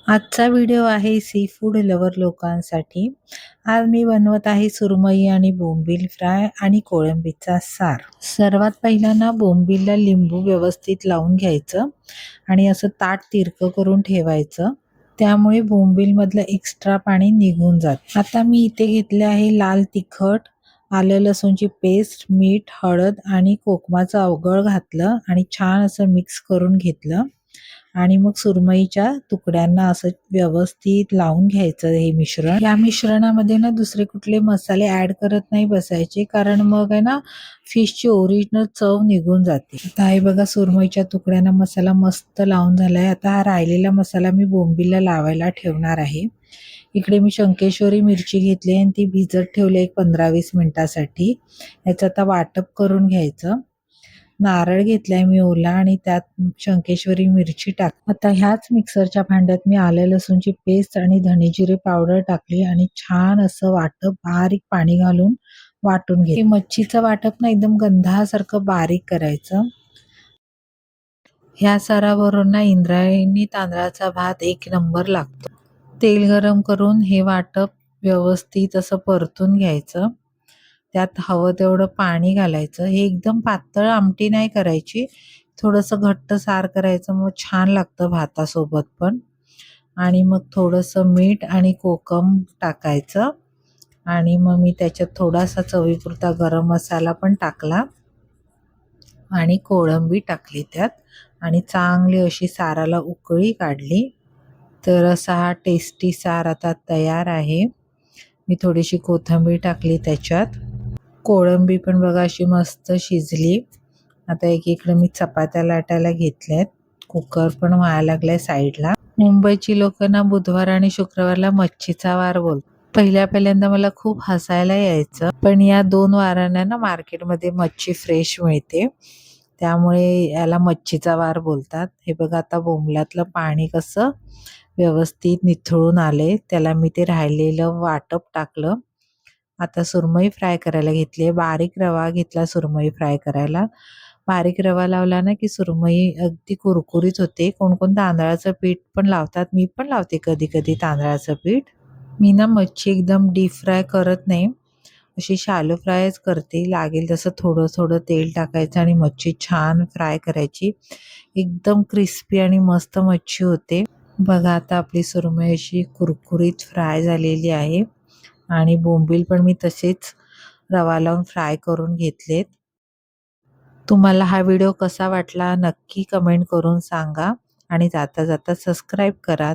आजचा व्हिडिओ आहे sea food lover लोकांसाठी. आज मी बनवत आहे सुरमई आणि बोंबील फ्राय आणि कोळंबीचा सार. सर्वात पहिला ना बोंबीलला लिंबू व्यवस्थित लावून घ्यायचं आणि असं ताट तिरकं करून ठेवायचं. त्यामुळे बोंबीलमधलं एक्स्ट्रा पाणी निघून जातं. आता मी इथे घेतले आहे लाल तिखट, आलं लसूणची पेस्ट, मीठ, हळद आणि कोकमाचं अवगळ घातलं आणि छान असं मिक्स करून घेतलं. आणि मग सुरमईच्या तुकड्यांना असं व्यवस्थित लावून घ्यायचं हे मिश्रण. या मिश्रणामध्ये ना दुसरे कुठले मसाले ऍड करत नाही बसायचे, कारण मग आहे ना फिशची ओरिजिनल चव निघून जाते. आता हे बघा सुरमईच्या तुकड्यांना मसाला मस्त लावून झालाय. आता हा राहिलेला मसाला मी बोंबीलला लावायला ठेवणार आहे. इकडे मी शंकेश्वरी मिरची घेतली आणि ती भिजत ठेवली एक 15-20 मिनिटासाठी. याचं आता वाटप करून घ्यायचं. नारळ घेतलाय मी ओला आणि त्यात शंकेश्वरी मिरची टाक. आता ह्याच मिक्सरच्या भांड्यात मी आलं लसूणची पेस्ट आणि धने जिरे पावडर टाकली आणि छान असं वाटप बारीक पाणी घालून वाटून घे. मच्छीचं वाटप ना एकदम गंधासारखं बारीक करायचं. ह्या सरावरून ना इंद्रायणी तांदळाचा भात एक नंबर लागतो. तेल गरम करून हे वाटप व्यवस्थित असं परतून घ्यायचं. त्यात हवं तेवढं पाणी घालायचं. हे एकदम पातळ आमटी नाही करायची, थोडंसं घट्ट सार करायचं, मग छान लागतं भातासोबत पण. आणि मग थोडंसं मीठ आणि कोकम टाकायचं आणि मग मी त्याच्यात थोडासा चवीपुरता गरम मसाला पण टाकला आणि कोळंबी टाकली त्यात आणि चांगली अशी साराला उकळी काढली. तर असा हा टेस्टी सार आता तयार आहे. मी थोडीशी कोथिंबीर टाकली त्याच्यात. कोळंबी पण बघा अशी मस्त शिजली. आता एकीकडे मी चपात्या लाटायला घेतल्यात. कुकर पण व्हायला लागलाय साईडला. मुंबईची लोक ना बुधवार आणि शुक्रवारला मच्छीचा वार बोलतात. पहिल्यांदा मला खूप हसायला यायचं, पण या 2 वारांना ना मार्केटमध्ये मच्छी फ्रेश मिळते, त्यामुळे याला मच्छीचा वार बोलतात. हे बघा आता बोंबलातलं पाणी कसं व्यवस्थित निथळून आले, त्याला मी ते राहिलेलं वाटप टाकलं. आता सुरमई फ्राय करायला घेतली. बारीक रवा घेतला सुरमई फ्राय करायला. बारीक रवा लावला ना की सुरमई अगदी कुरकुरीत होते. कोण कोण तांदळाचं पीठ पण लावतात, मी पण लावते कधी कधी तांदळाचं पीठ. मी ना मच्छी एकदम डीप फ्राय करत नाही, अशी शालो फ्रायच करते. लागेल तसं थोडं थोडं तेल टाकायचं आणि मच्छी छान फ्राय करायची. एकदम क्रिस्पी आणि मस्त मच्छी होते. बघा आता आपली सुरमई अशी कुरकुरीत फ्राय झालेली आहे आणि बोंबील पण मी तसेच रवा लावून फ्राय करून घेतलेत. तुम्हाला हा व्हिडिओ कसा वाटला नक्की कमेंट करून सांगा आणि जाता जाता सबस्क्राईब करा.